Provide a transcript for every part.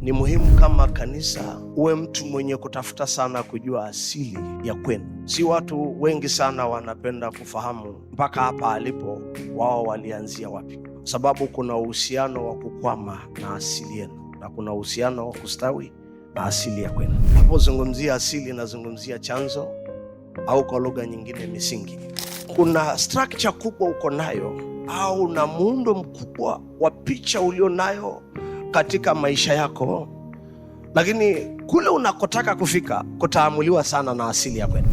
Ni muhimu kama kanisa uwe mtu mwenye kutafuta sana kujua asili ya kwenu. Si watu wengi sana wanapenda kufahamu mpaka hapa alipo wao walianzia wapi, sababu kuna uhusiano wa kukwama na asili yenu na kuna uhusiano wa kustawi na asili ya kwenu. Napozungumzia asili nazungumzia chanzo, au kwa lugha nyingine misingi. Kuna structure kubwa uko nayo au na muundo mkubwa wa picha ulio nayo katika maisha yako, lakini kule unakotaka kufika kutaamuliwa sana na asili ya kwenu.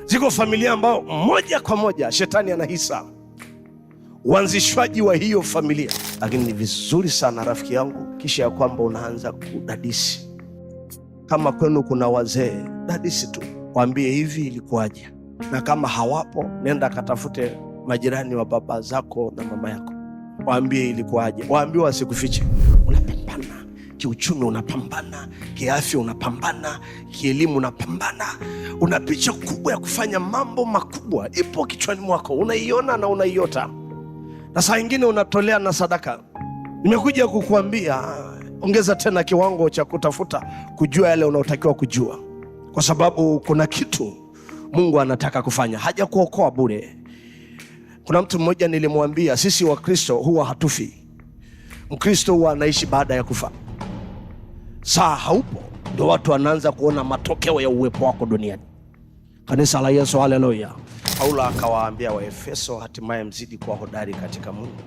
Ziko familia ambao moja kwa moja shetani anahisa uanzishwaji wa hiyo familia, lakini ni vizuri sana rafiki yangu, kisha ya kwamba unaanza kudadisi. Kama kwenu kuna wazee, dadisi tu, waambie hivi ilikuwaje, na kama hawapo nenda katafute majirani wa baba zako na mama yako, waambie ilikuwaje. Waambie wasikufiche. Unapambana kiuchumi, unapambana kiafya, unapambana kielimu, unapambana, una picha kubwa ya kufanya mambo makubwa ipo kichwani mwako, unaiona na unaiota, na saa nyingine unatolea na sadaka. Nimekuja kukuambia ongeza tena kiwango cha kutafuta kujua yale unaotakiwa kujua, kwa sababu kuna kitu Mungu anataka kufanya. Haja kuokoa bure. Kuna mtu mmoja nilimwambia, sisi wa Kristo huwa hatufi. Mkristo huwa anaishi baada ya kufa. Saa haupo ndio watu wanaanza kuona matokeo ya uwepo wako duniani. Kanisa la Yesu, haleluya. Paulo akawaambia Waefeso, hatimaye mzidi kuwa hodari katika Mungu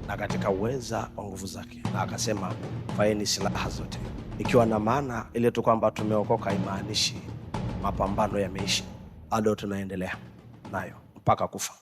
na katika uweza wa nguvu zake, na akasema vaeni silaha zote, ikiwa na maana ile tu kwamba tumeokoka imaanishi mapambano yameisha. Bado tunaendelea nayo mpaka kufa.